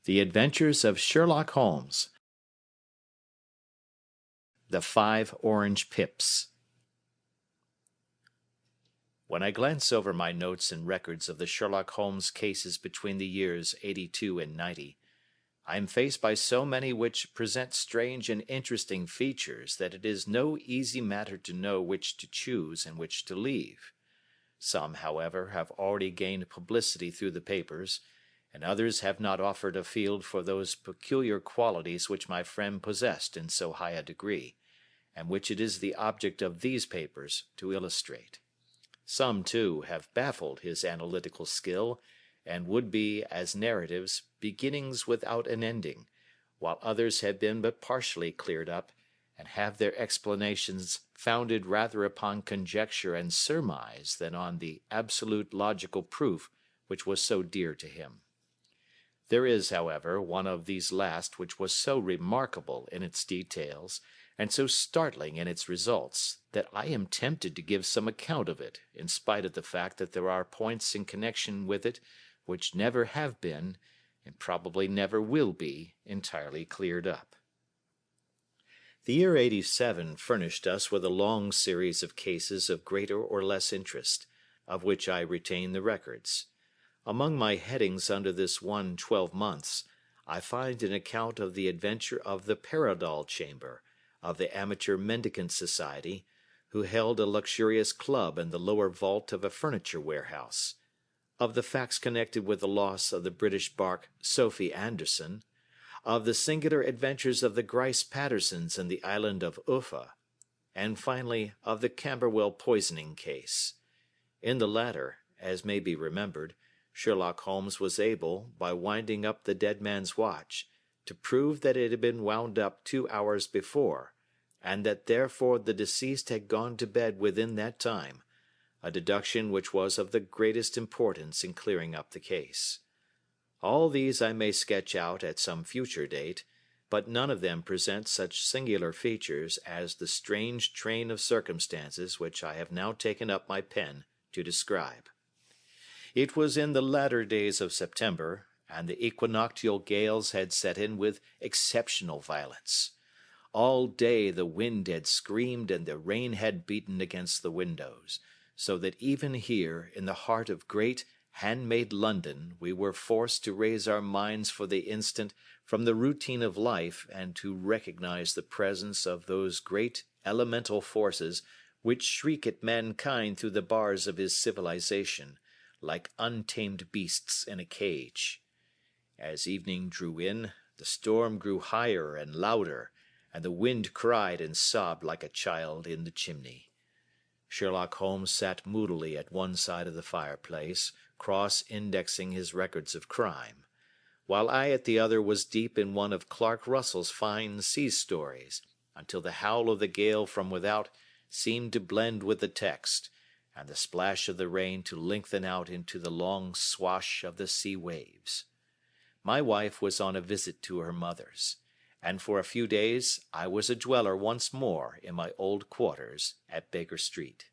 The Adventures of Sherlock Holmes. The 5 Orange Pips. When I glance over my notes and records of the Sherlock Holmes cases between the years '82 and '90, I am faced by so many which present strange and interesting features that it is no easy matter to know which to choose and which to leave. Some, however, have already gained publicity through the papers, and others have not offered a field for those peculiar qualities which my friend possessed in so high a degree, and which it is the object of these papers to illustrate. Some, too, have baffled his analytical skill, and would be, as narratives, beginnings without an ending, while others have been but partially cleared up, and have their explanations founded rather upon conjecture and surmise than on the absolute logical proof which was so dear to him. There is, however, one of these last which was so remarkable in its details, and so startling in its results, that I am tempted to give some account of it, in spite of the fact that there are points in connection with it which never have been, and probably never will be, entirely cleared up. The year '87 furnished us with a long series of cases of greater or less interest, of which I retain the records. Among my headings under this one 12 months, I find an account of the adventure of the Paradol Chamber, of the Amateur Mendicant Society, who held a luxurious club in the lower vault of a furniture warehouse, of the facts connected with the loss of the British bark Sophie Anderson, of the singular adventures of the Grice Pattersons in the island of Uffa, and finally of the Camberwell poisoning case. In the latter, as may be remembered, Sherlock Holmes was able, by winding up the dead man's watch, to prove that it had been wound up 2 hours before, and that therefore the deceased had gone to bed within that time, a deduction which was of the greatest importance in clearing up the case. All these I may sketch out at some future date, but none of them present such singular features as the strange train of circumstances which I have now taken up my pen to describe. It was in the latter days of September, and the equinoctial gales had set in with exceptional violence. All day the wind had screamed and the rain had beaten against the windows, so that even here, in the heart of great, handmade London, we were forced to raise our minds for the instant from the routine of life and to recognize the presence of those great elemental forces which shriek at mankind through the bars of his civilization, like untamed beasts in a cage. As evening drew in, the storm grew higher and louder, and the wind cried and sobbed like a child in the chimney. Sherlock Holmes sat moodily at one side of the fireplace, cross-indexing his records of crime, while I at the other was deep in one of Clark Russell's fine sea stories, until the howl of the gale from without seemed to blend with the text, and the splash of the rain to lengthen out into the long swash of the sea waves. My wife was on a visit to her mother's, and for a few days I was a dweller once more in my old quarters at Baker Street.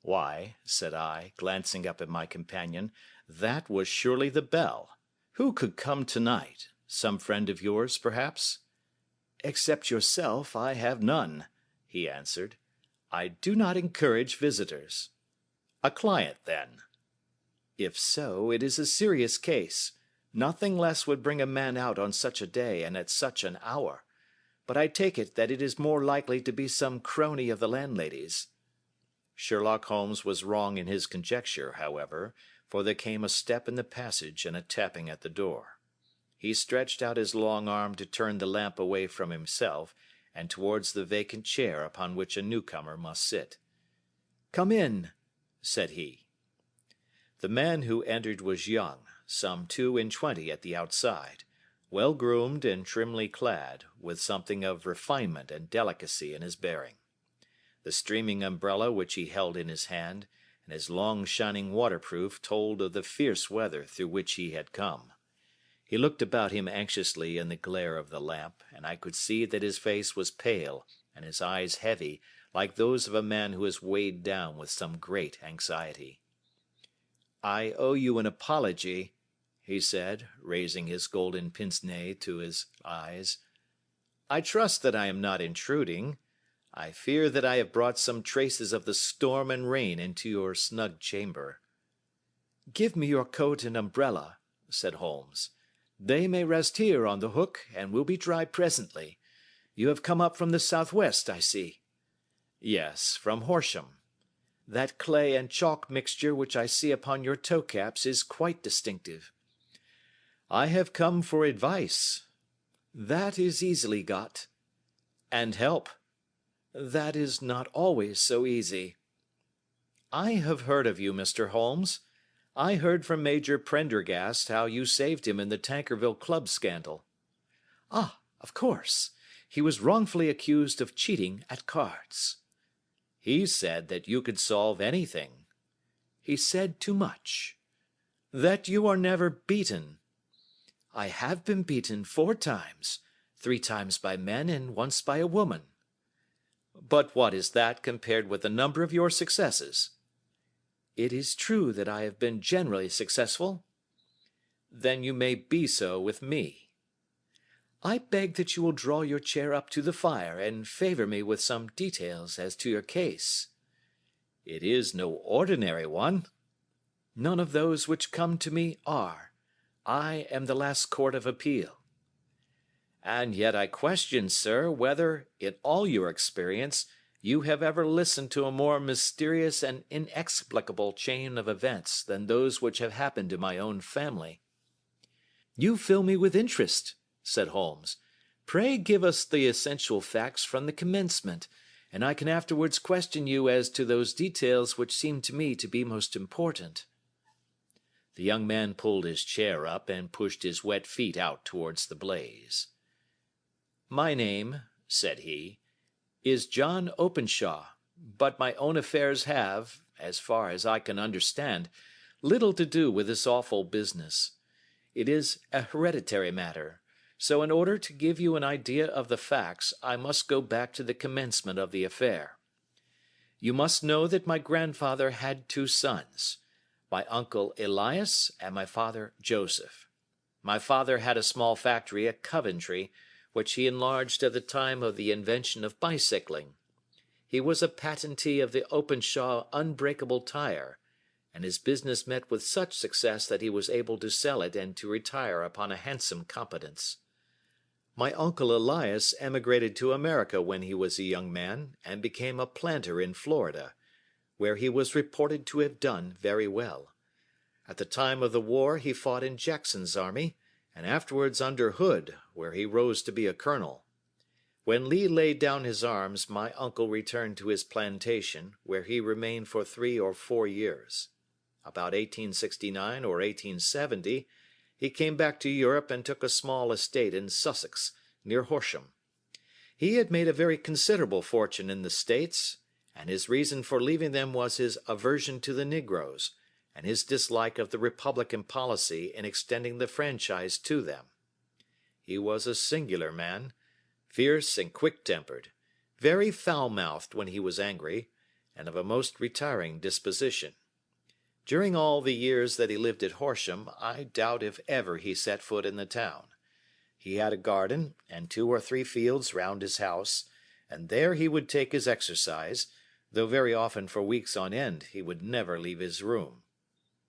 "Why," said I, glancing up at my companion, "that was surely the bell. Who could come tonight? Some friend of yours, perhaps?" "Except yourself, I have none," he answered. "I do not encourage visitors." "A client, then?" "If so, it is a serious case. Nothing less would bring a man out on such a day and at such an hour. But I take it that it is more likely to be some crony of the landlady's." Sherlock Holmes was wrong in his conjecture, however, for there came a step in the passage and a tapping at the door. He stretched out his long arm to turn the lamp away from himself and towards the vacant chair upon which a newcomer must sit. "Come in," said he. The man who entered was young, some 22 at the outside, well groomed and trimly clad, with something of refinement and delicacy in his bearing. The streaming umbrella which he held in his hand, and his long shining waterproof told of the fierce weather through which he had come. He looked about him anxiously in the glare of the lamp, and I could see that his face was pale and his eyes heavy, like those of a man who is weighed down with some great anxiety. "I owe you an apology," he said, raising his golden pince-nez to his eyes. I trust that I am not intruding. I fear that I have brought some traces of the storm and rain into your snug chamber. Give me your coat and umbrella, said Holmes. They may rest here on the hook, and will be dry presently. You have come up from the southwest, I see. Yes, from Horsham. That clay and chalk mixture which I see upon your toe-caps is quite distinctive. I have come for advice. That is easily got. And help. That is not always so easy. I have heard of you, Mr. Holmes. I heard from Major Prendergast how you saved him in the Tankerville Club scandal. Ah, of course. He was wrongfully accused of cheating at cards. He said that you could solve anything. He said too much. That you are never beaten. I have been beaten 4 times, 3 times by men and once by a woman. But what is that compared with the number of your successes? It is true that I have been generally successful. Then you may be so with me. I beg that you will draw your chair up to the fire and favor me with some details as to your case. It is no ordinary one. None of those which come to me are. I am the last court of appeal. And yet I question, sir, whether, in all your experience, you have ever listened to a more mysterious and inexplicable chain of events than those which have happened to my own family. You fill me with interest, said Holmes. Pray give us the essential facts from the commencement, and I can afterwards question you as to those details which seem to me to be most important. The young man pulled his chair up and pushed his wet feet out towards the blaze. My name, said he, is John Openshaw, but my own affairs have, as far as I can understand, little to do with this awful business. It is a hereditary matter, so in order to give you an idea of the facts, I must go back to the commencement of the affair. You must know that my grandfather had 2 sons, my uncle Elias and my father Joseph. My father had a small factory at Coventry, which he enlarged at the time of the invention of bicycling. He was a patentee of the Openshaw unbreakable tire, and his business met with such success that he was able to sell it and to retire upon a handsome competence. My uncle Elias emigrated to America when he was a young man, and became a planter in Florida, where he was reported to have done very well. At the time of the war he fought in Jackson's army, and afterwards under Hood, where he rose to be a colonel. When Lee laid down his arms, my uncle returned to his plantation, where he remained for 3 or 4 years. About 1869 or 1870, he came back to Europe and took a small estate in Sussex, near Horsham. He had made a very considerable fortune in the States, and his reason for leaving them was his aversion to the negroes, and his dislike of the Republican policy in extending the franchise to them. He was a singular man, fierce and quick-tempered, very foul-mouthed when he was angry, and of a most retiring disposition. During all the years that he lived at Horsham, I doubt if ever he set foot in the town. He had a garden and 2 or 3 fields round his house, and there he would take his exercise, though very often for weeks on end he would never leave his room.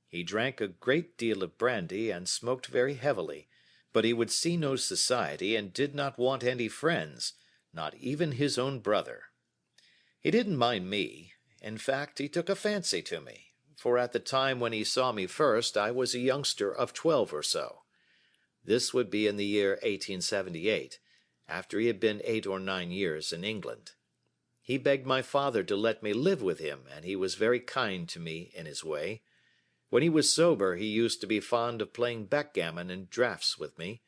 He drank a great deal of brandy and smoked very heavily, but he would see no society and did not want any friends, not even his own brother. He didn't mind me. In fact, he took a fancy to me, for at the time when he saw me first I was a youngster of 12 or so. This would be in the year 1878, after he had been 8 or 9 years in England. He begged my father to let me live with him, and he was very kind to me in his way. When he was sober, he used to be fond of playing backgammon and draughts with me,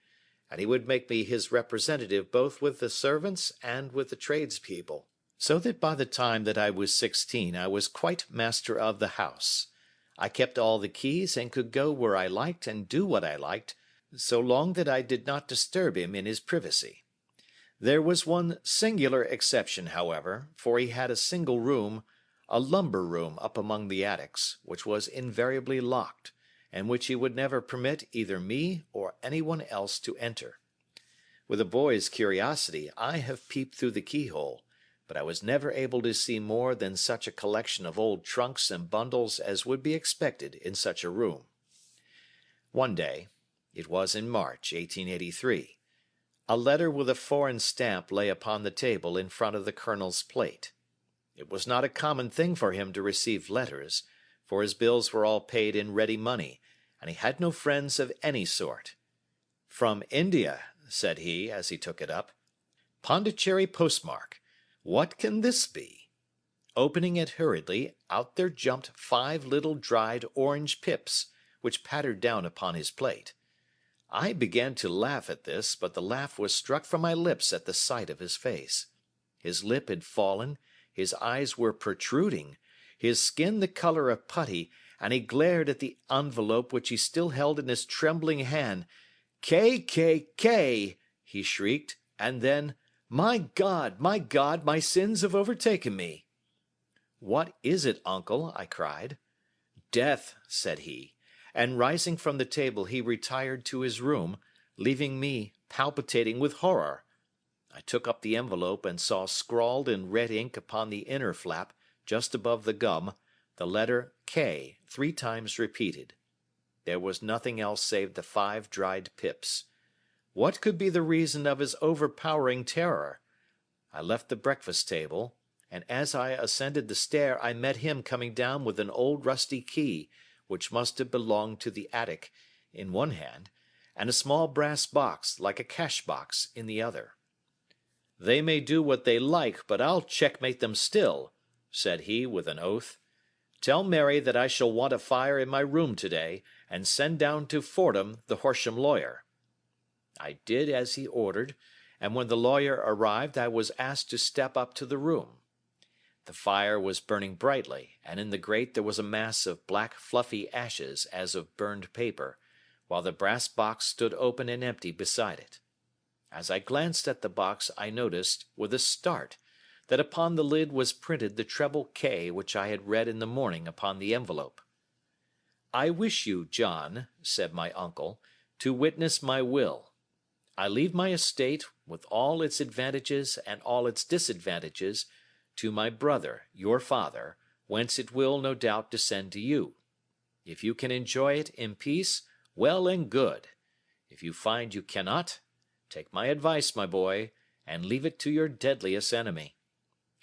and he would make me his representative both with the servants and with the tradespeople, so that by the time that I was 16 I was quite master of the house. I kept all the keys and could go where I liked and do what I liked, so long that I did not disturb him in his privacy. There was one singular exception, however, for he had a single room, a lumber room up among the attics, which was invariably locked, and which he would never permit either me or anyone else to enter. With a boy's curiosity, I have peeped through the keyhole, but I was never able to see more than such a collection of old trunks and bundles as would be expected in such a room. One day, it was in March, 1883, a letter with a foreign stamp lay upon the table in front of the colonel's plate. It was not a common thing for him to receive letters, for his bills were all paid in ready money, and he had no friends of any sort. "From India," said he, as he took it up. "Pondicherry postmark. What can this be?" Opening it hurriedly, out there jumped 5 little dried orange pips, which pattered down upon his plate. I began to laugh at this, but the laugh was struck from my lips at the sight of his face. His lip had fallen, his eyes were protruding, his skin the color of putty, and he glared at the envelope which he still held in his trembling hand. "KKK!" he shrieked, and then, my God, my sins have overtaken me." "What is it, uncle?" I cried. "Death," said he, and rising from the table he retired to his room, leaving me palpitating with horror. I took up the envelope and saw scrawled in red ink upon the inner flap, just above the gum, the letter K 3 times repeated. There was nothing else save the 5 dried pips. What could be the reason of his overpowering terror? I left the breakfast table, and as I ascended the stair I met him coming down with an old rusty key, which must have belonged to the attic, in one hand, and a small brass box, like a cash box, in the other. "They may do what they like, but I'll checkmate them still," said he with an oath. "Tell Mary that I shall want a fire in my room today, and send down to Fordham the Horsham lawyer." I did as he ordered, and when the lawyer arrived I was asked to step up to the room. The fire was burning brightly, and in the grate there was a mass of black fluffy ashes as of burned paper, while the brass box stood open and empty beside it. As I glanced at the box I noticed, with a start, that upon the lid was printed the treble K which I had read in the morning upon the envelope. "I wish you, John," said my uncle, "to witness my will. I leave my estate, with all its advantages and all its disadvantages, to my brother, your father, whence it will, no doubt, descend to you. If you can enjoy it in peace, well and good. If you find you cannot, take my advice, my boy, and leave it to your deadliest enemy.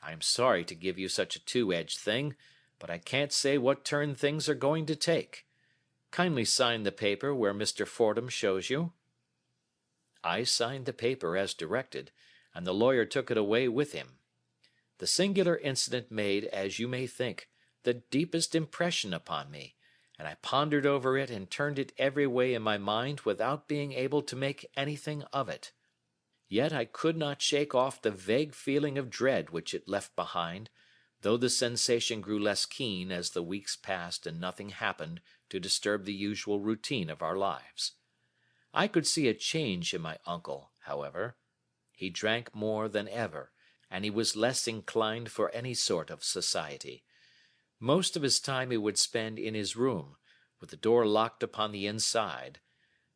I am sorry to give you such a two-edged thing, but I can't say what turn things are going to take. Kindly sign the paper where Mr. Fordham shows you." I signed the paper as directed, and the lawyer took it away with him. The singular incident made, as you may think, the deepest impression upon me, and I pondered over it and turned it every way in my mind without being able to make anything of it. Yet I could not shake off the vague feeling of dread which it left behind, though the sensation grew less keen as the weeks passed and nothing happened to disturb the usual routine of our lives. I could see a change in my uncle, however. He drank more than ever, and he was less inclined for any sort of society. Most of his time he would spend in his room, with the door locked upon the inside,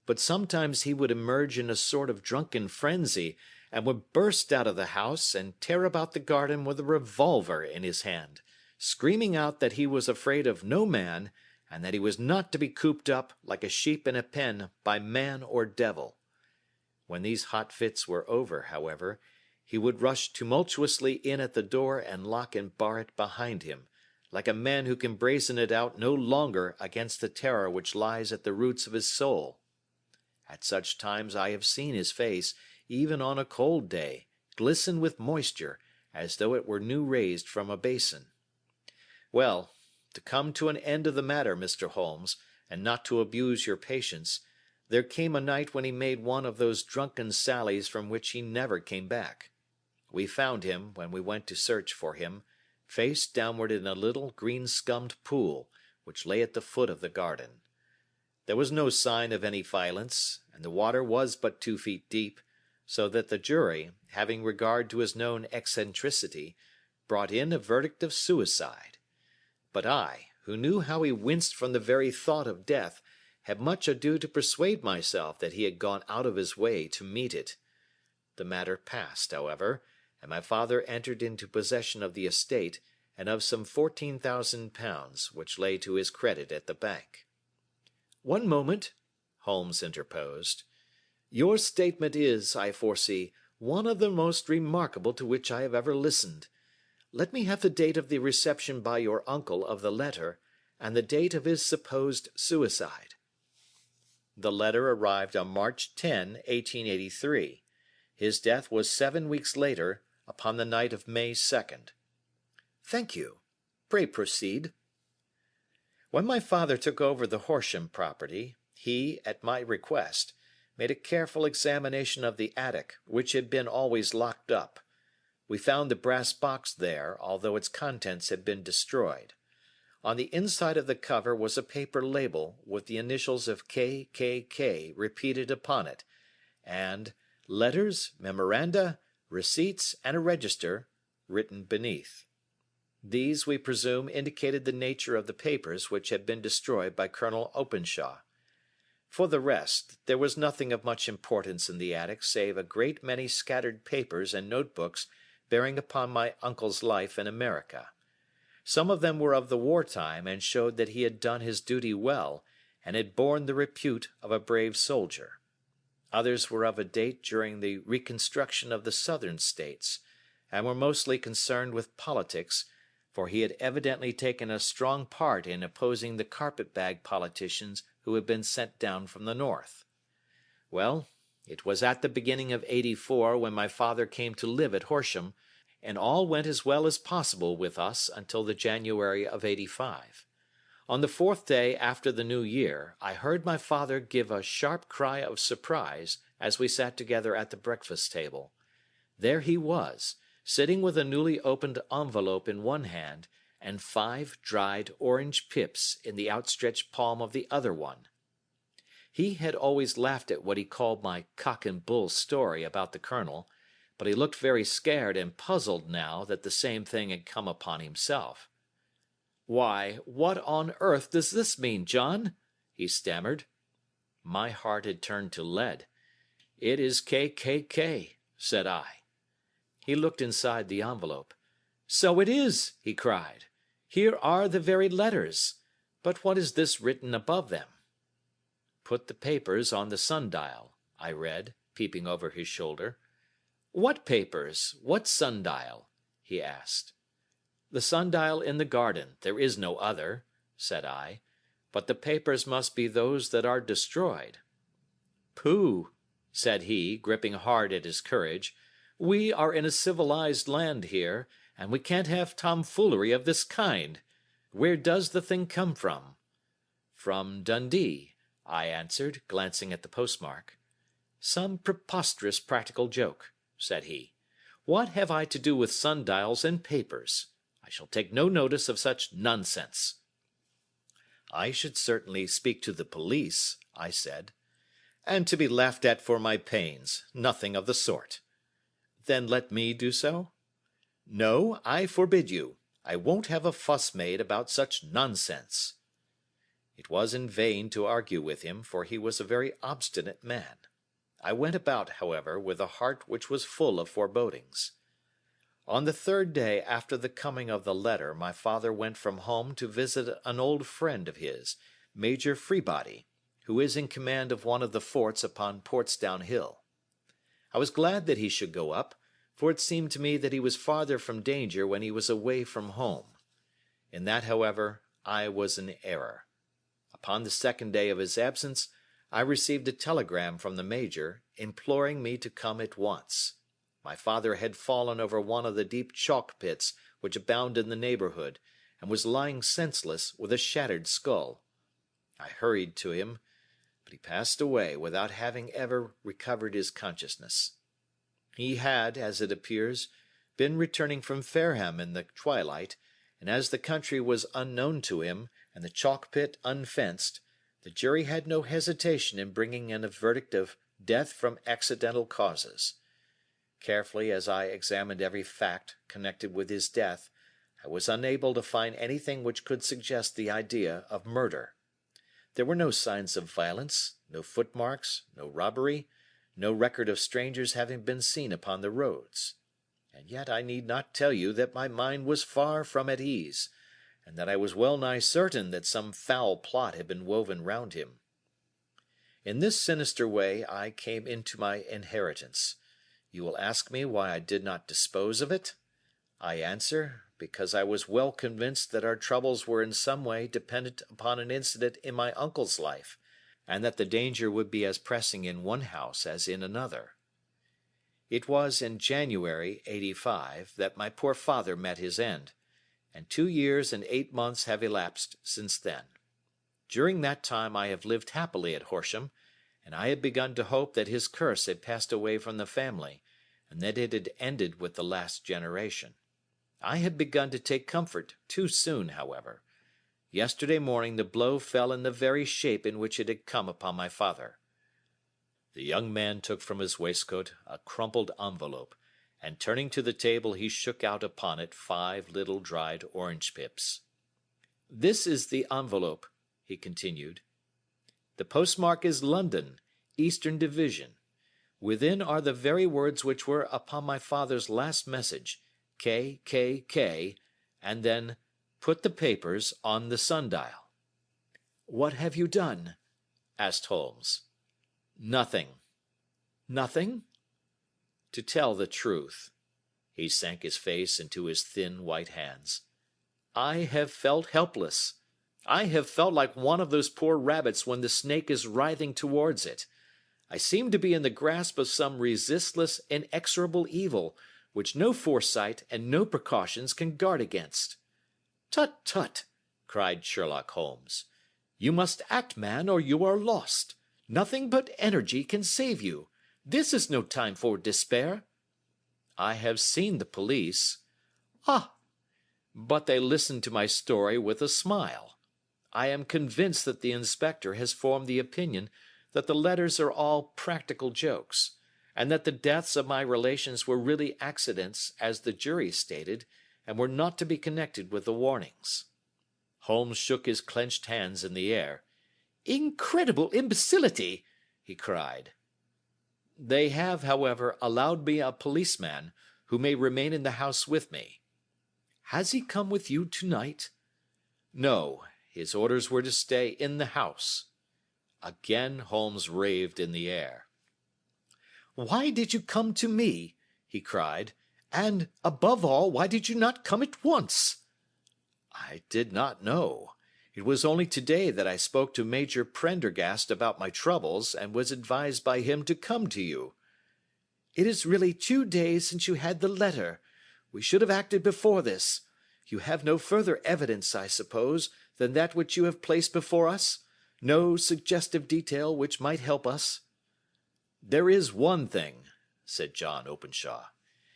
but sometimes he would emerge in a sort of drunken frenzy, and would burst out of the house and tear about the garden with a revolver in his hand, screaming out that he was afraid of no man, and that he was not to be cooped up, like a sheep in a pen, by man or devil. When these hot fits were over, however, he would rush tumultuously in at the door and lock and bar it behind him, like a man who can brazen it out no longer against the terror which lies at the roots of his soul. At such times I have seen his face, even on a cold day, glisten with moisture, as though it were new raised from a basin. Well, to come to an end of the matter, Mr. Holmes, and not to abuse your patience, there came a night when he made one of those drunken sallies from which he never came back. We found him, when we went to search for him, face downward in a little green-scummed pool, which lay at the foot of the garden. There was no sign of any violence, and the water was but 2 feet deep, so that the jury, having regard to his known eccentricity, brought in a verdict of suicide. But I, who knew how he winced from the very thought of death, had much ado to persuade myself that he had gone out of his way to meet it. The matter passed, however, and my father entered into possession of the estate and of some £14,000 which lay to his credit at the bank. "One moment," Holmes interposed. "Your statement is, I foresee, one of the most remarkable to which I have ever listened. Let me have the date of the reception by your uncle of the letter, and the date of his supposed suicide." The letter arrived on March 10, 1883. His death was 7 weeks later, upon the night of May 2nd. "Thank you. Pray proceed." When my father took over the Horsham property, he, at my request, made a careful examination of the attic, which had been always locked up. We found the brass box there, although its contents had been destroyed. On the inside of the cover was a paper label with the initials of KKK repeated upon it, and letters, memoranda, receipts, and a register written beneath. These, we presume, indicated the nature of the papers which had been destroyed by Colonel Openshaw. For the rest, there was nothing of much importance in the attic save a great many scattered papers and notebooks bearing upon my uncle's life in America. Some of them were of the wartime and showed that he had done his duty well and had borne the repute of a brave soldier. Others were of a date during the reconstruction of the Southern States, and were mostly concerned with politics, for he had evidently taken a strong part in opposing the carpet-bag politicians who had been sent down from the North. Well, it was at the beginning of '84 when my father came to live at Horsham, and all went as well as possible with us until the January of '85. On the 4th day after the New Year, I heard my father give a sharp cry of surprise as we sat together at the breakfast table. There he was, sitting with a newly opened envelope in one hand and 5 dried orange pips in the outstretched palm of the other one. He had always laughed at what he called my cock and bull story about the colonel, but he looked very scared and puzzled now that the same thing had come upon himself. "Why, what on earth does this mean, John?" he stammered. My heart had turned to lead. "It is KKK," said I. He looked inside the envelope. "So it is!" he cried. "Here are the very letters. But what is this written above them?" "Put the papers on the sundial," I read, peeping over his shoulder. "What papers? What sundial?" he asked. "The sundial in the garden. There is no other," said I. "But the papers must be those that are destroyed." "Pooh!" said he, gripping hard at his courage. "We are in a civilized land here, and we can't have tomfoolery of this kind. Where does the thing come from?" "From Dundee," I answered, glancing at the postmark. "Some preposterous practical joke," said he. "What have I to do with sundials and papers? I shall take no notice of such nonsense." "I should certainly speak to the police," I said. "And to be laughed at for my pains. Nothing of the sort." "Then let me do so?" "No, I forbid you. I won't have a fuss made about such nonsense." It was in vain to argue with him, for he was a very obstinate man. I went about, however, with a heart which was full of forebodings. On the 3rd day after the coming of the letter, my father went from home to visit an old friend of his, Major Freebody, who is in command of one of the forts upon Portsdown Hill. I was glad that he should go up, for it seemed to me that he was farther from danger when he was away from home. In that, however, I was in error. Upon the 2nd day of his absence, I received a telegram from the Major, imploring me to come at once. My father had fallen over one of the deep chalk pits which abound in the neighborhood, and was lying senseless with a shattered skull. I hurried to him, but he passed away without having ever recovered his consciousness. He had, as it appears, been returning from Fareham in the twilight, and as the country was unknown to him, and the chalk pit unfenced, the jury had no hesitation in bringing in a verdict of death from accidental causes. Carefully as I examined every fact connected with his death, I was unable to find anything which could suggest the idea of murder. There were no signs of violence, no footmarks, no robbery, no record of strangers having been seen upon the roads. And yet I need not tell you that my mind was far from at ease, and that I was well nigh certain that some foul plot had been woven round him. In this sinister way I came into my inheritance. You will ask me why I did not dispose of it? I answer, because I was well convinced that our troubles were in some way dependent upon an incident in my uncle's life, and that the danger would be as pressing in one house as in another. It was in January, '85, that my poor father met his end, and 2 years and 8 months have elapsed since then. During that time I have lived happily at Horsham, and I had begun to hope that his curse had passed away from the family, and that it had ended with the last generation. I had begun to take comfort too soon, however. Yesterday morning the blow fell in the very shape in which it had come upon my father. The young man took from his waistcoat a crumpled envelope, and turning to the table he shook out upon it 5 little dried orange pips. "This is the envelope," he continued. "The postmark is London, Eastern Division. Within are the very words which were upon my father's last message, KKK, and then, 'Put the papers on the sundial.'" "What have you done?" asked Holmes. "Nothing." "Nothing?" "To tell the truth," he sank his face into his thin white hands, "I have felt helpless. I have felt like one of those poor rabbits when the snake is writhing towards it. I seem to be in the grasp of some resistless, inexorable evil, which no foresight and no precautions can guard against." "Tut, tut!" cried Sherlock Holmes. "You must act, man, or you are lost. Nothing but energy can save you. This is no time for despair." "I have seen the police." "Ah! But they listened to my story with a smile. I am convinced that the inspector has formed the opinion that the letters are all practical jokes, and that the deaths of my relations were really accidents, as the jury stated, and were not to be connected with the warnings." Holmes shook his clenched hands in the air. "Incredible imbecility!" he cried. "They have, however, allowed me a policeman, who may remain in the house with me." "Has he come with you tonight?" "No, his orders were to stay in the house." Again Holmes raved in the air. "Why did you come to me?" he cried. "And, above all, why did you not come at once?" "I did not know. It was only today that I spoke to Major Prendergast about my troubles, and was advised by him to come to you." "It is really 2 days since you had the letter. We should have acted before this. You have no further evidence, I suppose, than that which you have placed before us? No suggestive detail which might help us?" "There is one thing," said John Openshaw.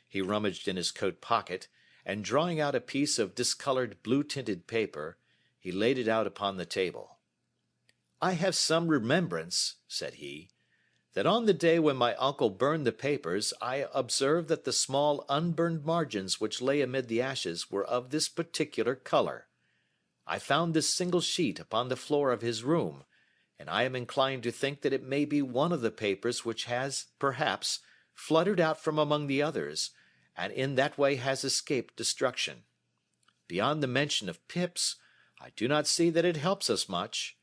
He rummaged in his coat pocket, and drawing out a piece of discolored blue-tinted paper, he laid it out upon the table. "I have some remembrance," said he, "that on the day when my uncle burned the papers I observed that the small unburned margins which lay amid the ashes were of this particular color. I found this single sheet upon the floor of his room, and I am inclined to think that it may be one of the papers which has, perhaps, fluttered out from among the others, and in that way has escaped destruction. Beyond the mention of pips, I do not see that it helps us much.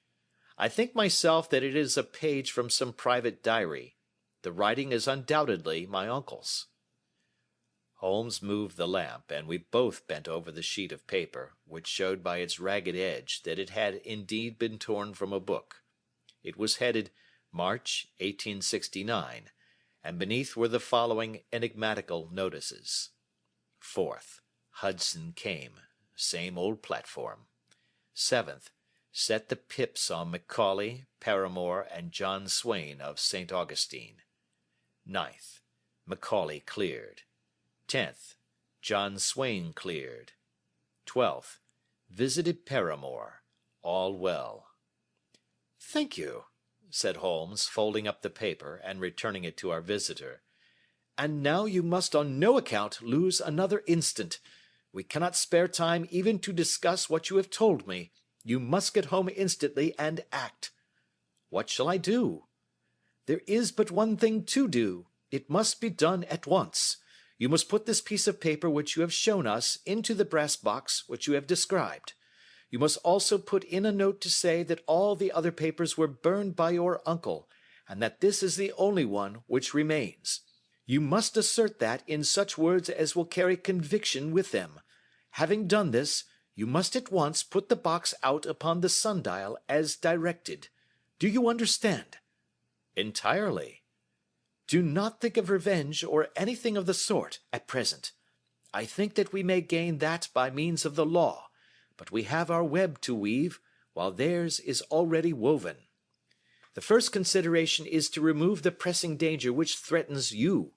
I think myself that it is a page from some private diary. The writing is undoubtedly my uncle's." Holmes moved the lamp, and we both bent over the sheet of paper, which showed by its ragged edge that it had indeed been torn from a book. It was headed March, 1869, and beneath were the following enigmatical notices: 4th. Hudson came. Same old platform. 7th. Set the pips on Macaulay, Paramore, and John Swain of St. Augustine. 9th. Macaulay cleared. 10th. John Swain cleared. 12th. Visited Paramore. All well. "Thank you," said Holmes, folding up the paper and returning it to our visitor. "And now you must on no account lose another instant. We cannot spare time even to discuss what you have told me. You must get home instantly and act. What shall I do? There is but one thing to do. It must be done at once. You must put this piece of paper which you have shown us into the brass box which you have described. You must also put in a note to say that all the other papers were burned by your uncle, and that this is the only one which remains. You must assert that in such words as will carry conviction with them. Having done this, you must at once put the box out upon the sundial as directed. Do you understand? Entirely. Do not think of revenge or anything of the sort at present. I think that we may gain that by means of the law, but we have our web to weave, while theirs is already woven. The first consideration is to remove the pressing danger which threatens you.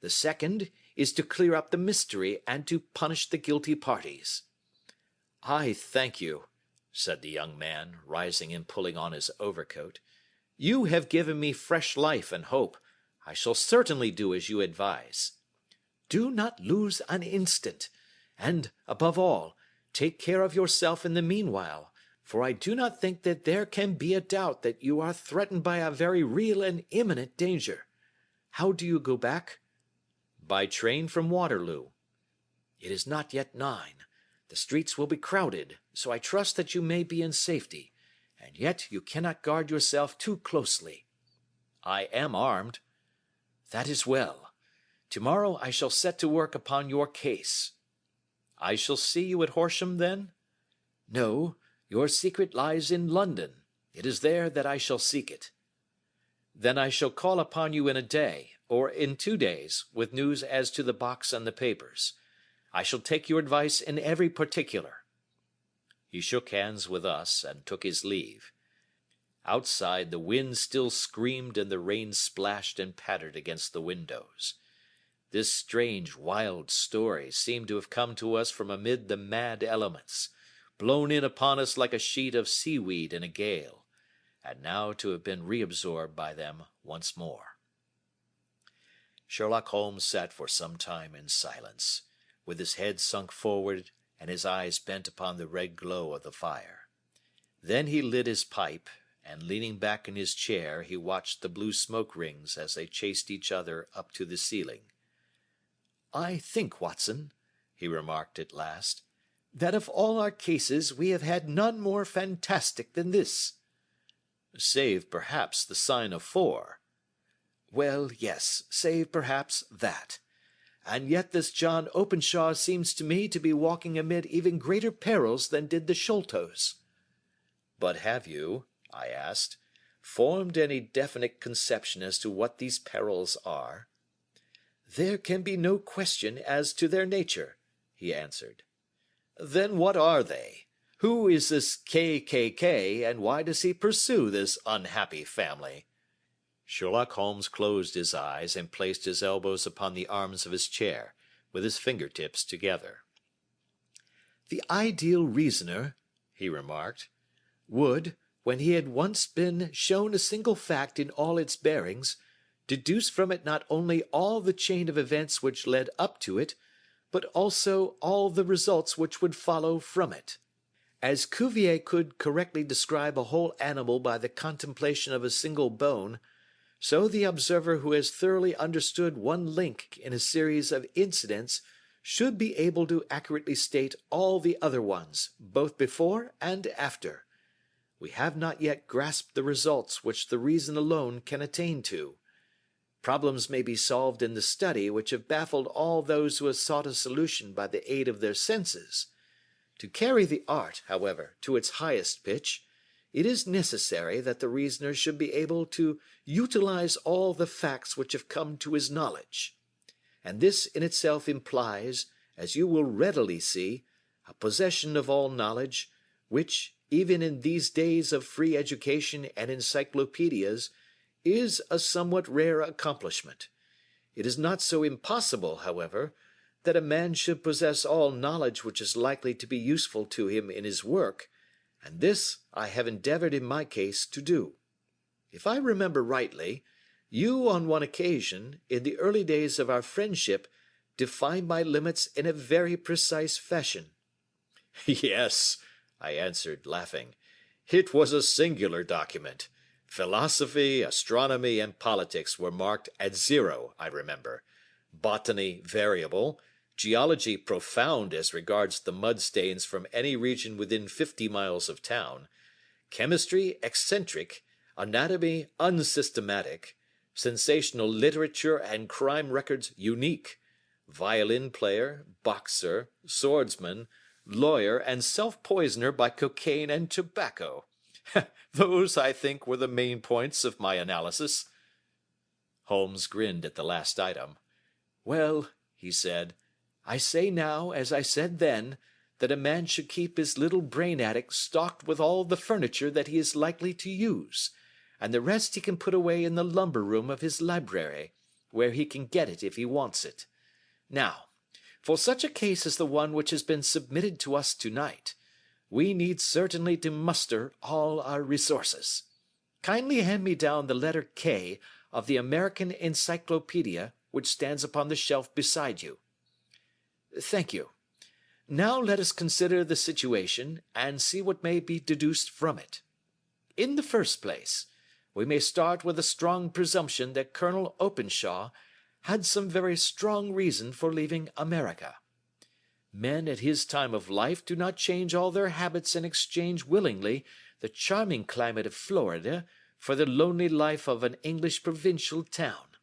The second is to clear up the mystery and to punish the guilty parties. I thank you, said the young man, rising and pulling on his overcoat. You have given me fresh life and hope. I shall certainly do as you advise. Do not lose an instant, and, above all, take care of yourself in the meanwhile, for I do not think that there can be a doubt that you are threatened by a very real and imminent danger. How do you go back? By train from Waterloo. It is not yet 9. The streets will be crowded, so I trust that you may be in safety, and yet you cannot guard yourself too closely. I am armed. That is well. Tomorrow I shall set to work upon your case. I shall see you at Horsham, then? No, your secret lies in London. It is there that I shall seek it. Then I shall call upon you in a day, or in 2 days, with news as to the box and the papers. I shall take your advice in every particular. He shook hands with us and took his leave. Outside, the wind still screamed and the rain splashed and pattered against the windows. This strange, wild story seemed to have come to us from amid the mad elements, blown in upon us like a sheet of seaweed in a gale, and now to have been reabsorbed by them once more. Sherlock Holmes sat for some time in silence, with his head sunk forward and his eyes bent upon the red glow of the fire. Then he lit his pipe, and leaning back in his chair, he watched the blue smoke rings as they chased each other up to the ceiling. I think, Watson, he remarked at last, that of all our cases we have had none more fantastic than this. Save, perhaps, the sign of 4. Well, yes, save, perhaps, that. And yet this John Openshaw seems to me to be walking amid even greater perils than did the Sholtos. But have you, I asked, formed any definite conception as to what these perils are? There can be no question as to their nature, he answered. Then what are they? Who is this KKK, and why does he pursue this unhappy family? Sherlock Holmes closed his eyes and placed his elbows upon the arms of his chair, with his fingertips together. The ideal reasoner, he remarked, would, when he had once been shown a single fact in all its bearings, deduce from it not only all the chain of events which led up to it, but also all the results which would follow from it. As Cuvier could correctly describe a whole animal by the contemplation of a single bone, so the observer who has thoroughly understood one link in a series of incidents should be able to accurately state all the other ones, both before and after. We have not yet grasped the results which the reason alone can attain to. Problems may be solved in the study which have baffled all those who have sought a solution by the aid of their senses. To carry the art, however, to its highest pitch, it is necessary that the reasoner should be able to utilize all the facts which have come to his knowledge. And this in itself implies, as you will readily see, a possession of all knowledge, which, even in these days of free education and encyclopedias, is a somewhat rare accomplishment. It is not so impossible, however, that a man should possess all knowledge which is likely to be useful to him in his work, and this I have endeavored in my case to do. If I remember rightly, you on one occasion, in the early days of our friendship, defined my limits in a very precise fashion. Yes, I answered, laughing. "It was a singular document. Philosophy, astronomy, and politics were marked at 0, I remember. Botany variable, geology profound as regards the mud stains from any region within 50 miles of town, chemistry eccentric, anatomy unsystematic, sensational literature and crime records unique, violin player, boxer, swordsman, lawyer, and self-poisoner by cocaine and tobacco. Those, I think, were the main points of my analysis." Holmes grinned at the last item. "Well," he said, "I say now, as I said then, that a man should keep his little brain attic stocked with all the furniture that he is likely to use, and the rest he can put away in the lumber room of his library, where he can get it if he wants it. Now, for such a case as the one which has been submitted to us tonight, we need certainly to muster all our resources. Kindly hand me down the letter K of the American Encyclopedia which stands upon the shelf beside you. Thank you. Now let us consider the situation and see what may be deduced from it. In the first place, we may start with a strong presumption that Colonel Openshaw had some very strong reason for leaving America. Men at his time of life do not change all their habits and exchange willingly the charming climate of Florida for the lonely life of an English provincial town.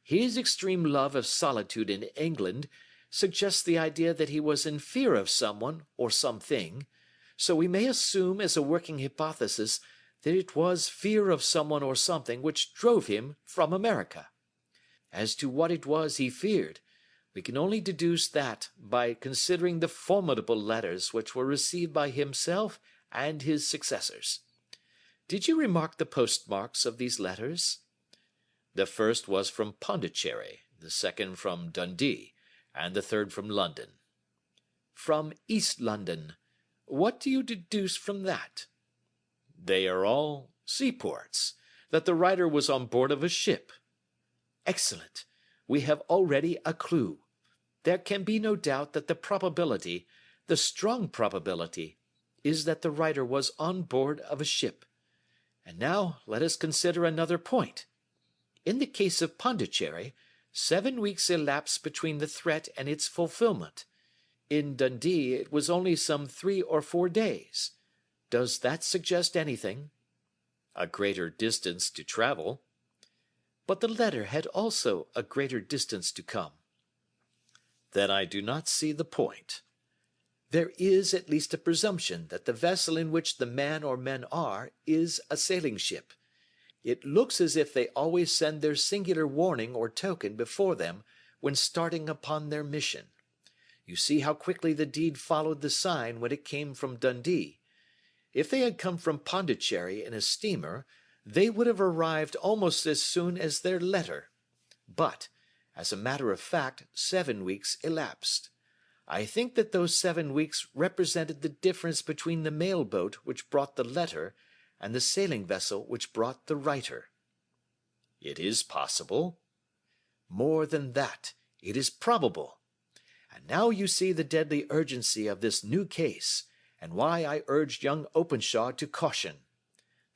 His extreme love of solitude in England suggests the idea that he was in fear of someone or something, so we may assume as a working hypothesis that it was fear of someone or something which drove him from America. As to what it was he feared, we can only deduce that by considering the formidable letters which were received by himself and his successors. Did you remark the postmarks of these letters? The first was from Pondicherry, the second from Dundee, and the third from London. From East London. What do you deduce from that? They are all seaports, that the writer was on board of a ship. Excellent. We have already a clue. There can be no doubt that the probability, the strong probability, is that the writer was on board of a ship. And now let us consider another point. In the case of Pondicherry, 7 weeks elapsed between the threat and its fulfillment. In Dundee it was only some 3 or 4 days. Does that suggest anything? A greater distance to travel. But the letter had also a greater distance to come. Then I do not see the point. There is at least a presumption that the vessel in which the man or men are is a sailing ship. It looks as if they always send their singular warning or token before them when starting upon their mission. You see how quickly the deed followed the sign when it came from Dundee. If they had come from Pondicherry in a steamer, they would have arrived almost as soon as their letter. But, as a matter of fact, 7 weeks elapsed. I think that those 7 weeks represented the difference between the mail boat which brought the letter and the sailing vessel which brought the writer. It is possible. More than that, it is probable. And now you see the deadly urgency of this new case, and why I urged young Openshaw to caution.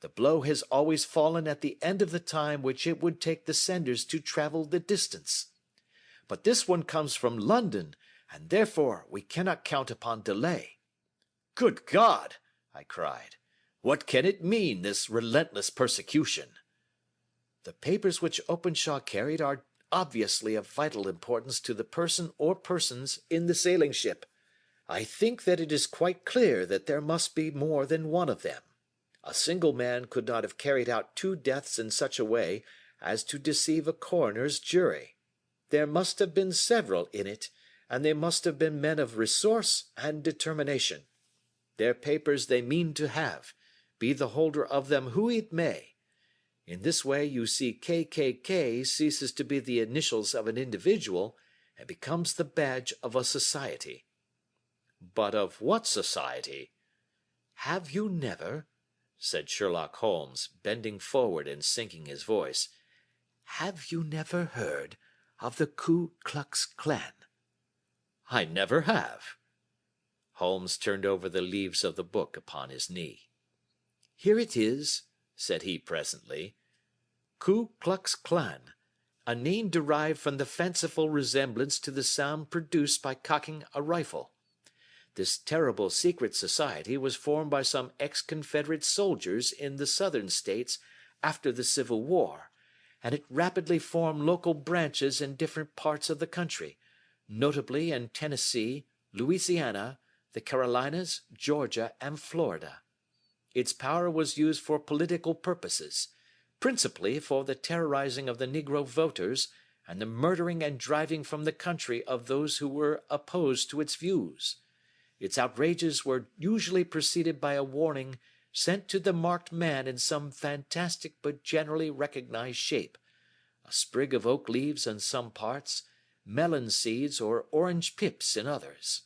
The blow has always fallen at the end of the time which it would take the senders to travel the distance. But this one comes from London, and therefore we cannot count upon delay. Good God! I cried. What can it mean, this relentless persecution? The papers which Openshaw carried are obviously of vital importance to the person or persons in the sailing ship. I think that it is quite clear that there must be more than one of them. A single man could not have carried out 2 deaths in such a way as to deceive a coroner's jury. There must have been several in it, and they must have been men of resource and determination. Their papers they mean to have, be the holder of them who it may. In this way you see KKK ceases to be the initials of an individual and becomes the badge of a society. But of what society? Have you never, said Sherlock Holmes, bending forward and sinking his voice, have you never heard of the Ku Klux Klan? I never have. Holmes turned over the leaves of the book upon his knee. "Here it is," said he presently. "Ku Klux Klan, a name derived from the fanciful resemblance to the sound produced by cocking a rifle. This terrible secret society was formed by some ex-Confederate soldiers in the Southern states after the Civil War, and it rapidly formed local branches in different parts of the country, notably in Tennessee, Louisiana, the Carolinas, Georgia, and Florida. Its power was used for political purposes, principally for the terrorizing of the Negro voters and the murdering and driving from the country of those who were opposed to its views. Its outrages were usually preceded by a warning sent to the marked man in some fantastic but generally recognized shape, a sprig of oak leaves in some parts, melon seeds or orange pips in others.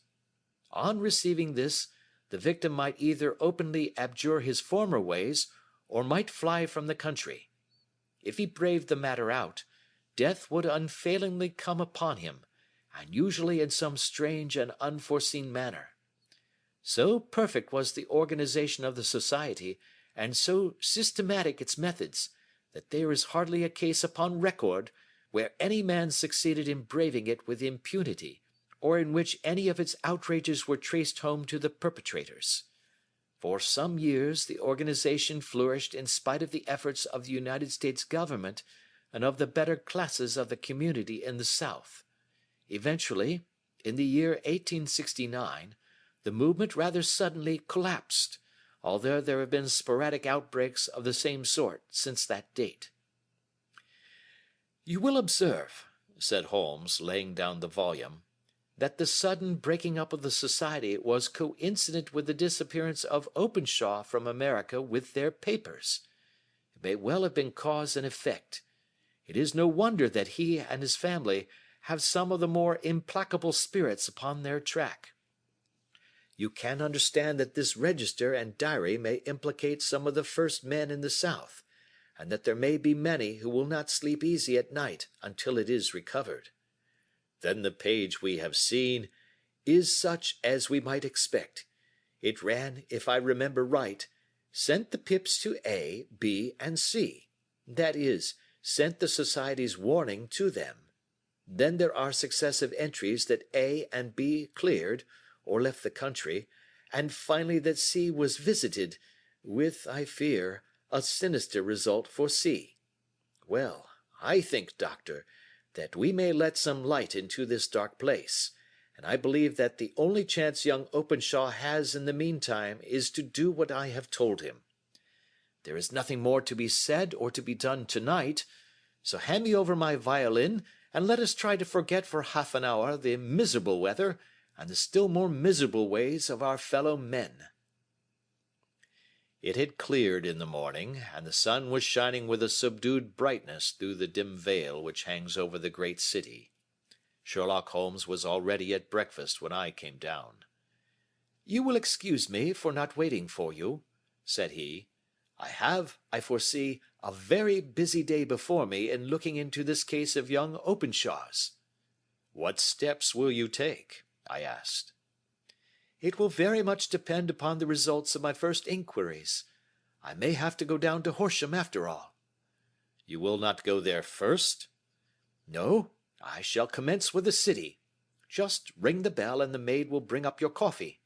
On receiving this, the victim might either openly abjure his former ways, or might fly from the country. If he braved the matter out, death would unfailingly come upon him, and usually in some strange and unforeseen manner. So perfect was the organization of the society, and so systematic its methods, that there is hardly a case upon record where any man succeeded in braving it with impunity, or in which any of its outrages were traced home to the perpetrators. For some years the organization flourished in spite of the efforts of the United States government and of the better classes of the community in the South. Eventually, in the year 1869, the movement rather suddenly collapsed, although there have been sporadic outbreaks of the same sort since that date. "You will observe," said Holmes, laying down the volume, "that the sudden breaking up of the society was coincident with the disappearance of Openshaw from America with their papers. It may well have been cause and effect. It is no wonder that he and his family have some of the more implacable spirits upon their track. You can understand that this register and diary may implicate some of the first men in the South, and that there may be many who will not sleep easy at night until it is recovered. Then the page we have seen is such as we might expect. It ran, if I remember right, sent the pips to A, B, and C. That is, sent the society's warning to them. Then there are successive entries that A and B cleared, or left the country, and finally that C was visited, with, I fear, a sinister result for C. Well, I think, Doctor, that we may let some light into this dark place, and I believe that the only chance young Openshaw has in the meantime is to do what I have told him. There is nothing more to be said or to be done tonight, so hand me over my violin and let us try to forget for half an hour the miserable weather and the still more miserable ways of our fellow men." It had cleared in the morning, and the sun was shining with a subdued brightness through the dim veil which hangs over the great city. Sherlock Holmes was already at breakfast when I came down. "You will excuse me for not waiting for you," said he. "I have, I foresee, a very busy day before me in looking into this case of young Openshaw's." "What steps will you take?" I asked. "It will very much depend upon the results of my first inquiries. I may have to go down to Horsham after all." "You will not go there first?" "No, I shall commence with the city. Just ring the bell and the maid will bring up your coffee."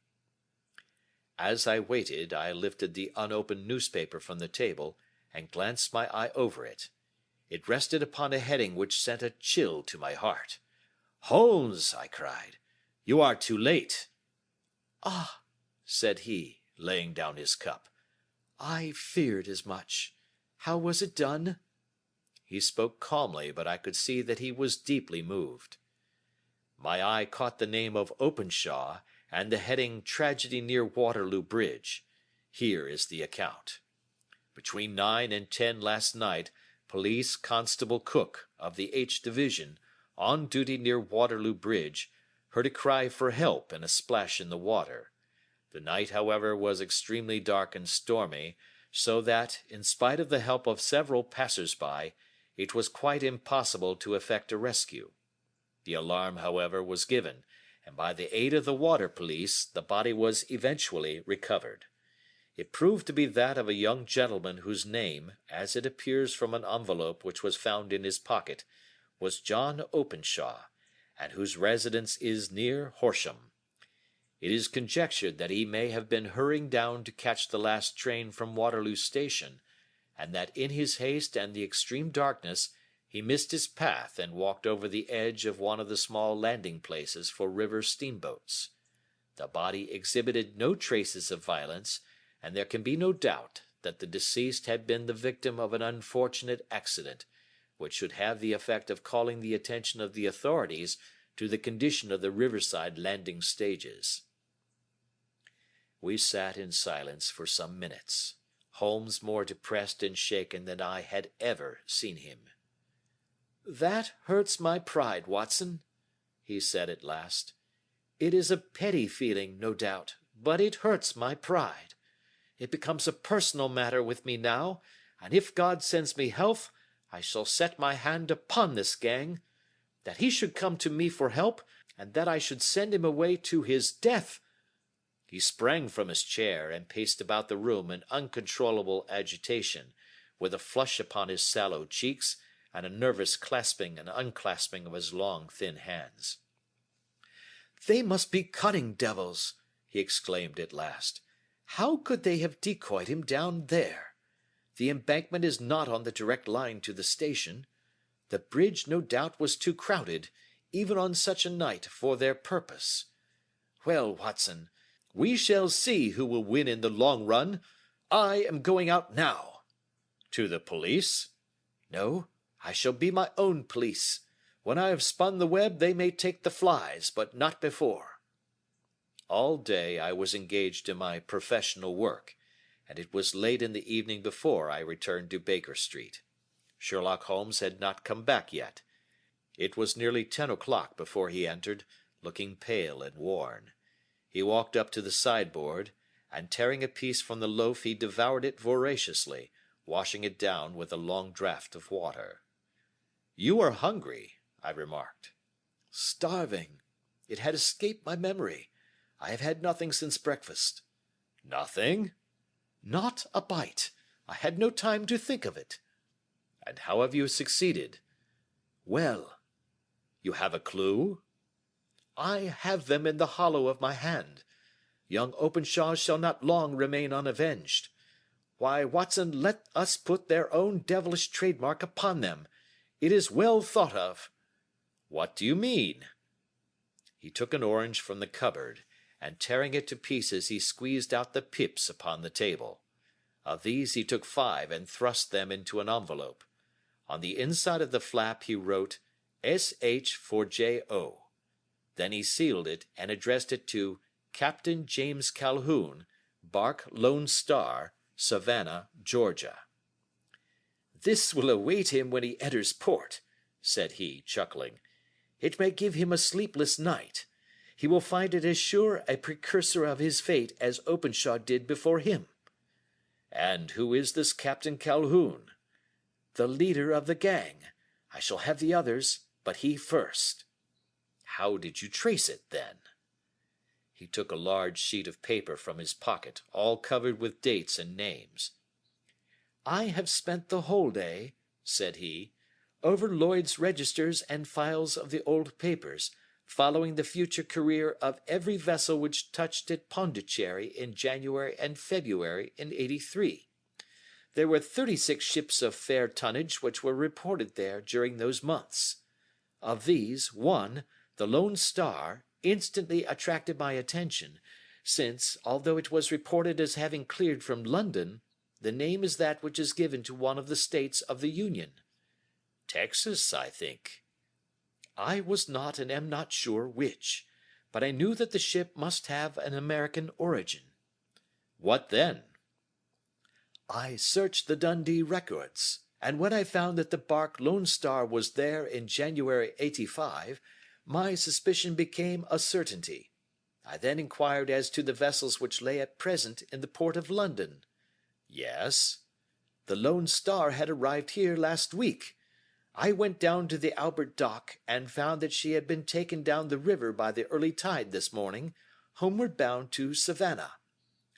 As I waited, I lifted the unopened newspaper from the table and glanced my eye over it. It rested upon a heading which sent a chill to my heart. "Holmes!" I cried. "You are too late." "Ah," said he, laying down his cup. "I feared as much. How was it done?" He spoke calmly, but I could see that he was deeply moved. My eye caught the name of Openshaw and the heading "Tragedy near Waterloo Bridge." Here is the account. Between 9 and 10 last night, Police Constable Cook, of the H Division, on duty near Waterloo Bridge, heard a cry for help and a splash in the water. The night, however, was extremely dark and stormy, so that, in spite of the help of several passers-by, it was quite impossible to effect a rescue. The alarm, however, was given, and by the aid of the water police the body was eventually recovered. It proved to be that of a young gentleman whose name, as it appears from an envelope which was found in his pocket, was John Openshaw, and whose residence is near Horsham. It is conjectured that he may have been hurrying down to catch the last train from Waterloo Station, and that in his haste and the extreme darkness he missed his path and walked over the edge of one of the small landing places for river steamboats. The body exhibited no traces of violence, and there can be no doubt that the deceased had been the victim of an unfortunate accident, which should have the effect of calling the attention of the authorities to the condition of the riverside landing stages. We sat in silence for some minutes, Holmes more depressed and shaken than I had ever seen him. "That hurts my pride, Watson," he said at last. "It is a petty feeling, no doubt, but it hurts my pride. It becomes a personal matter with me now, and if God sends me health, I shall set my hand upon this gang. That he should come to me for help, and that I should send him away to his death." He sprang from his chair and paced about the room in uncontrollable agitation, with a flush upon his sallow cheeks and a nervous clasping and unclasping of his long, thin hands. "They must be cunning devils," he exclaimed at last. "How could they have decoyed him down there? The embankment is not on the direct line to the station. The bridge, no doubt, was too crowded, even on such a night, for their purpose. Well, Watson, we shall see who will win in the long run. I am going out now." "To the police?" "No, I shall be my own police. When I have spun the web they may take the flies, but not before." All day I was engaged in my professional work, and it was late in the evening before I returned to Baker Street. Sherlock Holmes had not come back yet. It was nearly 10 o'clock before he entered, looking pale and worn. He walked up to the sideboard, and tearing a piece from the loaf he devoured it voraciously, washing it down with a long draught of water. "You are hungry," I remarked. "Starving. It had escaped my memory. I have had nothing since breakfast." "Nothing?" "Not a bite. I had no time to think of it." "And how have you succeeded?" "Well." "You have a clue?" "I have them in the hollow of my hand. Young Openshaw shall not long remain unavenged. Why, Watson, let us put their own devilish trademark upon them. It is well thought of." "What do you mean?" He took an orange from the cupboard, and tearing it to pieces he squeezed out the pips upon the table. Of these he took 5 and thrust them into an envelope. On the inside of the flap he wrote S.H. for J.O. Then he sealed it and addressed it to Captain James Calhoun, bark Lone Star, Savannah, Georgia. "This will await him when he enters port," said he, chuckling. "It may give him a sleepless night. He will find it as sure a precursor of his fate as Openshaw did before him." "And who is this Captain Calhoun?" "The leader of the gang. I shall have the others, but he first." "How did you trace it, then?" He took a large sheet of paper from his pocket, all covered with dates and names. "I have spent the whole day," said he, "over Lloyd's registers and files of the old papers, following the future career of every vessel which touched at Pondicherry in January and February in '83. There were 36 ships of fair tonnage which were reported there during those months. Of these, one, the Lone Star, instantly attracted my attention, since, although it was reported as having cleared from London, the name is that which is given to one of the states of the Union. Texas, I think. I was not and am not sure which, but I knew that the ship must have an American origin. What then? I searched the Dundee records, and when I found that the bark Lone Star was there in January '85, my suspicion became a certainty. I then inquired as to the vessels which lay at present in the port of London. Yes. The Lone Star had arrived here last week. I went down to the Albert Dock and found that she had been taken down the river by the early tide this morning, homeward bound to Savannah.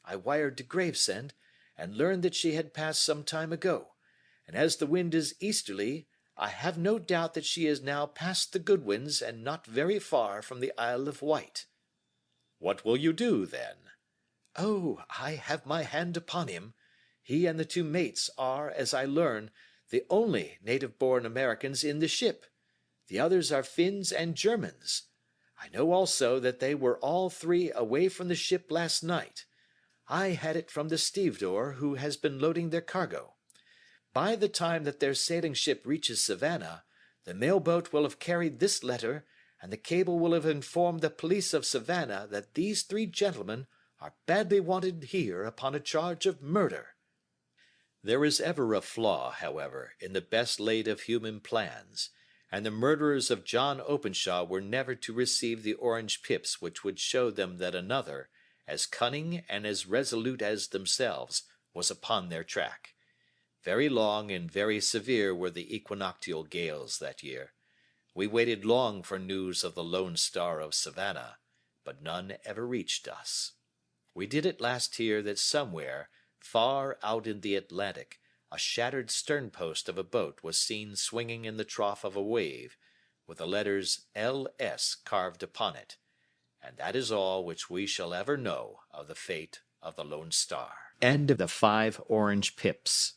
I wired to Gravesend, and learned that she had passed some time ago, and as the wind is easterly, I have no doubt that she is now past the Goodwins and not very far from the Isle of Wight." "What will you do, then?" "Oh, I have my hand upon him. He and the two mates are, as I learn, the only native-born Americans in the ship. The others are Finns and Germans. I know also that they were all three away from the ship last night. I had it from the stevedore who has been loading their cargo. By the time that their sailing ship reaches Savannah, the mailboat will have carried this letter, and the cable will have informed the police of Savannah that these three gentlemen are badly wanted here upon a charge of murder." There is ever a flaw, however, in the best laid of human plans, and the murderers of John Openshaw were never to receive the orange pips which would show them that another, as cunning and as resolute as themselves, was upon their track. Very long and very severe were the equinoctial gales that year. We waited long for news of the Lone Star of Savannah, but none ever reached us. We did at last hear that somewhere, far out in the Atlantic, a shattered sternpost of a boat was seen swinging in the trough of a wave, with the letters L.S. carved upon it. And that is all which we shall ever know of the fate of the Lone Star. End of the 5 Orange Pips.